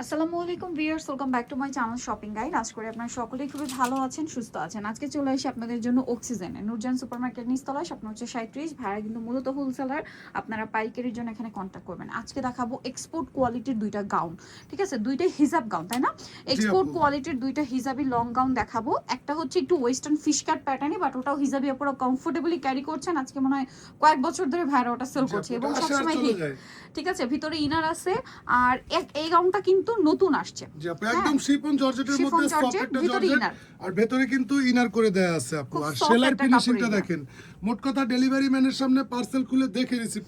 আসসালামু আলাইকুম viewers, welcome back to my channel shopping guide. আশা করি আপনারা সকলেই খুবই ভালো আছেন, সুস্থ আছেন। আজকে চলে আসি আপনাদের জন্য অক্সিজেনে নূরজাহান সুপারমার্কেট নিচতলায়, স্বপ্ন হচ্ছে 37। ভাড়া কিন্তু মূলত হোলসেলার, আপনারা পাইকারির জন্য এখানে কন্ট্যাক্ট করবেন। আজকে দেখাবো এক্সপোর্ট কোয়ালিটির দুইটা গাউন, ঠিক আছে? দুইটাই হিজাব গাউন, তাই না? এক্সপোর্ট কোয়ালিটির দুইটা হিজাবি লং গাউন দেখাবো। একটা হচ্ছে একটু ওয়েস্টার্ন ফিশ কাট প্যাটার্নে, বাট ওটাও হিজাবি আপনারা কমফোর্টেবলি ক্যারি করছেন। আজকে মনে হয় কয়েক বছর ধরে ভাড়া ওটা সেল করছে এবং সবসময় হিট, ঠিক আছে? ভিতরে ইনার আছে। আর এই গাউনটা কিন্তু নতুন আসছে, জি আপু, একদম শিফন জর্জেটের মধ্যে সফট একটা জর্জেট, আর ভেতরে কিন্তু ইনার করে দেয়া আছে আপু। আর সেলার ফিনিশিংটা দেখেন। মোট কথা ডেলিভারি ম্যানের সামনে পার্সেল খুলে দেখে রিসিভ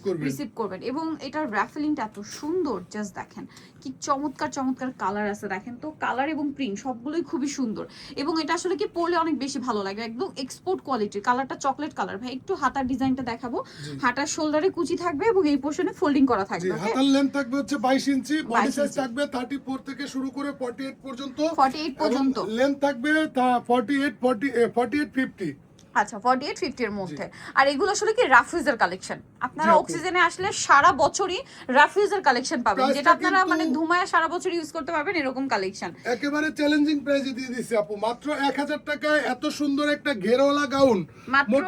করবেন। এবং এটার র্যাফেলিংটা এত সুন্দর, জাস্ট দেখেন কি চমৎকার চমৎকার কালার আছে। দেখেন তো কালার এবং প্রিন্ট সবগুলোই খুবই সুন্দর, এবং এটা আসলে কি পরলে অনেক বেশি ভালো লাগে। একদম এক্সপোর্ট কোয়ালিটির। কালারটা চকলেট কালার। ভাই একটু হাতার ডিজাইনটা দেখাবো। হাতার শোল্ডারে কুচি থাকবে এবং এই পোরশনে ফোল্ডিং করা থাকবে। হাতার লেন্থ থাকবে হচ্ছে 22 ইঞ্চি, বডি সাইজ থাকবে 34 থেকে শুরু করে 48 পর্যন্ত। 48 পর্যন্ত লেন্থ থাকবে 48 50। আচ্ছা, 48-50 এর মধ্যে। আর এগুলো আসলে কি রাফিউজের কালেকশন। আপনারা অক্সিজেনে আসলে সারা বছরই রাফিউজের কালেকশন পাবেন, যেটা আপনারা মানে ধুমায়া সারা বছর ইউজ করতে পারবেন, এরকম কালেকশন। একেবারে চ্যালেঞ্জিং প্রাইসে দিয়ে দিছি আপু, মাত্র 1000 টাকায় এত সুন্দর একটা ঘেরওয়ালা গাউন। মাত্র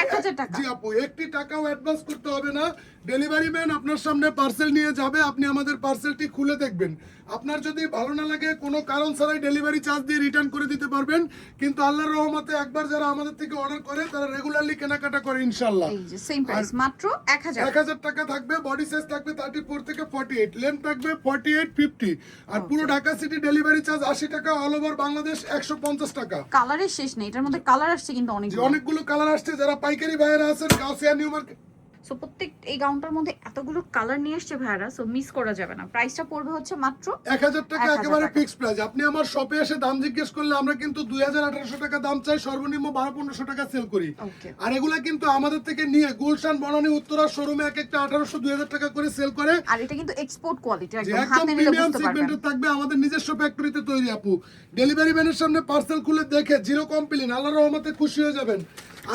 1000 টাকা। জি আপু, একটি টাকাও অ্যাডভান্স করতে হবে না। ডেলিভারি ম্যান আপনার সামনে পার্সেল নিয়ে যাবে, আপনি আমাদের পার্সেলটি খুলে দেখবেন। আপনার যদি ভালো না লাগে কোনো কারণ ছাড়াই ডেলিভারি চার্জ দিয়ে রিটার্ন করে দিতে পারবেন। কিন্তু আল্লাহর রহমতে একবার যারা আমাদের থেকে অর্ডার করে তারা রেগুলারলি কেনাকাটা করে ইনশাআল্লাহ। এই যে সেম প্রাইস, মাত্র 1000 টাকা থাকবে। বডি সাইজ থাকবে 34 থেকে 48, লেন্থ থাকবে 48-50। আর পুরো ঢাকা সিটি ডেলিভারি চার্জ 80 টাকা, অল ওভার বাংলাদেশ 150 টাকা। কালারের শেষ নেই, এটার মধ্যে কালার আসছে কিন্তু অনেকগুলো কালার আসছে। যারা পাইকারি ভাইয়েরা আছেন গাউসিয়া নিউ মার্কেট, সো প্রত্যেক এই গাউনটার মধ্যে এতগুলো কালার নিয়ে আসছে ভাইরা, সো মিস করা যাবে না। প্রাইসটা পড়বে হচ্ছে মাত্র 1000 টাকা, একেবারে ফিক্সড প্রাইস। আপনি আমার শপে এসে দাম জিজ্ঞেস করলে আমরা কিন্তু 2000-1800 টাকা দাম চাই, সর্বনিম্ন 1200-1500 টাকা সেল করি। আর এগুলা কিন্তু আমাদের থেকে নিয়ে গুলশান, বনানী, উত্তরা শোরুমে এক একটা 1800-2000 টাকা করে সেল করে। আর এটা কিন্তু এক্সপোর্ট কোয়ালিটি, একদম প্রিমিয়াম সেগমেন্টে থাকবে, আমাদের নিজস্ব ফ্যাক্টরিতে তৈরি আপু। ডেলিভারি ম্যানের সামনে পার্সেল খুলে দেখে জিরো কমপ্লেইন, আল্লাহর রহমতে খুশি হয়ে যাবেন।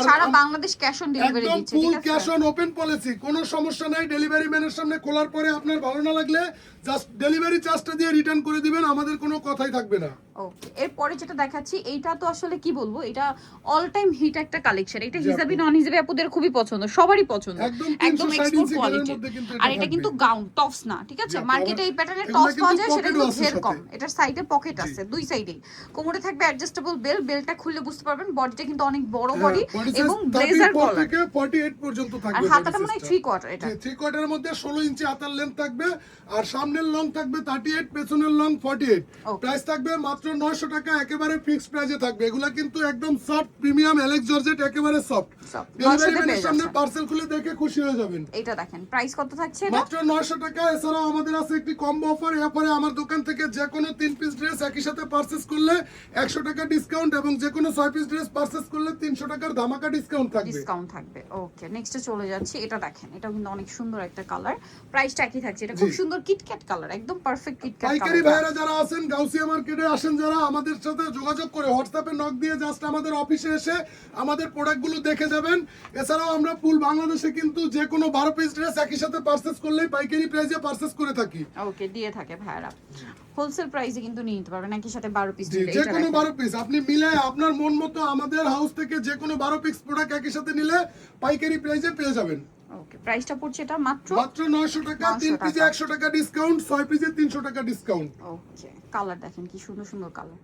সারা বাংলাদেশ ক্যাশ অন ডেলিভারি দিচ্ছে, ঠিক আছে? Full cash on open policy, কোনো সমস্যা নাই। ডেলিভারি ম্যানের সামনে খোলার পরে আপনার ভালো না লাগলে জাস্ট ডেলিভারি চার্জটা দিয়ে রিটার্ন করে দিবেন, আমাদের কোনো কথাই থাকবে না। ওকে, এরপরে যেটা দেখাচ্ছি এইটা তো আসলে কি বলবো, এটা অল টাইম হিট একটা কালেকশন। এটা হিজাবি নন হিজাবি আপুদের খুবই পছন্দ, সবারই পছন্দ। একদম এক্সপোর্ট কোয়ালিটি। আর এটা কিন্তু গাউন, টপস না, ঠিক আছে? মার্কেটে এই প্যাটার্নের টপস পাওয়া যায়, সেটা কিন্তু ঘের কম। এটার সাইডে পকেট আছে, দুই সাইডেই। কোমরে থাকবে অ্যাডজাস্টেবল বেল, বেলটা খুলে বুঝতে পারবেন। বডিটা কিন্তু অনেক বড় বডি এবং ব্লেজার গলা থেকে 48 পর্যন্ত থাকবে। আর হাতাটা মানে 3 কোয়ার্টার। এটা 3 কোয়ার্টারের মধ্যে 16 ইঞ্চি হাতার লেন্থ থাকবে। আর সামনের লং থাকবে 38, পেছনের লং 48। প্রাইস থাকবে মাত্র 900 টাকা, একেবারে ফিক্সড প্রাইসে থাকবে। এগুলা কিন্তু একদম সফট প্রিমিয়াম এলেক্স জর্জেট, একেবারে সফট। ডেলিভারি ম্যানের সামনে পার্সেল খুলে দেখে খুশি হয়ে যাবেন। এটা দেখেন প্রাইস কত থাকছে, মাত্র 900 টাকা। এছাড়াও আমাদের আছে একটি কম্বো অফার। এরপরে আমার দোকান থেকে যে কোনো 3 পিস ড্রেস একই সাথে পারচেজ করলে 100 টাকা ডিসকাউন্ট, এবং যে কোনো 6 পিস ড্রেস পারচেজ করলে 300 টাকার ধামাকা ডিসকাউন্ট থাকবে। ওকে, নেক্সটে চলে যাচ্ছি। এটা দেখেন, এটাও কিন্তু অনেক সুন্দর একটা কালার। প্রাইসটা একই থাকছে। এটা খুব সুন্দর কিটক্যাট কালার, একদম পারফেক্ট কিটক্যাট কালার। পাইকারি ভাইরা যারা আছেন গাউসিয়া মার্কেটে আসেন, যারা আমাদের সাথে যোগাযোগ করে হোয়াটসঅ্যাপে নক দিয়ে জাস্ট আমাদের অফিসে এসে আমাদের প্রোডাক্টগুলো দেখে যাবেন। এছাড়াও আমরা ফুল বাংলাদেশে কিন্তু যে কোনো 12 পিস ড্রেস একই সাথে পারচেজ করলেই পাইকারি প্রাইসে পারচেজ করে থাকি। ওকে, দিয়ে থাকে ভাইরা। হোলসেল প্রাইসে কিন্তু নিতে পারবেন একই সাথে 12 পিস। যে কোনো 12 পিস আপনি মিলে আপনার মন মতো আমাদের হাউস থেকে যে কোনো 12 পিস প্রোডাক্ট একই সাথে নিলে পাইকারি প্রাইসে পেয়ে যাবেন। ওকে, প্রাইসটা পড়ছে এটা মাত্র 900 টাকা। 3 পিসে 100 টাকা ডিসকাউন্ট, 6 পিসে 300 টাকা ডিসকাউন্ট। ওকে, কালার দেখেন কি সুন্দর সুন্দর কালার।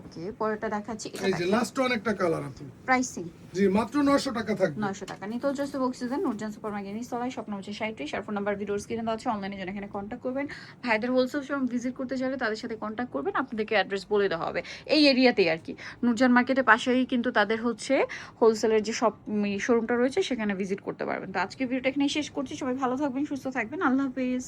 ওকে, পরেরটা দেখাচ্ছি। এটা এই যে লাস্ট ওয়ান একটা কালার আছে। প্রাইসিং জি মাত্র 900 টাকা থাকবে। 900 টাকা। নিতে হচ্ছে অক্সিজেন নূরজাহান সুপারমার্কেট নিচতলায়, স্বপ্ন হচ্ছে 37। আর ফোন নাম্বার ভিডিওর স্ক্রিনে দেওয়া আছে, অনলাইনে জন্য এখানে কন্ট্যাক্ট করবেন। ভাইদের হোলসেল শোরুম ভিজিট করতে চাইলে তাদের সাথে কন্ট্যাক্ট করবেন, আপনাদেরকে অ্যাড্রেস বলে দেওয়া হবে। এই এরিয়াতেই আর কি, নূরজাহান মার্কেটের পাশেই কিন্তু তাদের হচ্ছে হোলসেলের যে সব শোরুমটা রয়েছে, সেখানে ভিজিট করতে পারবেন। তো আজকে ভিডিওটা এখানে শেষ করছি। সবাই ভালো থাকবেন, সুস্থ থাকবেন, আল্লাহ হাফেজ।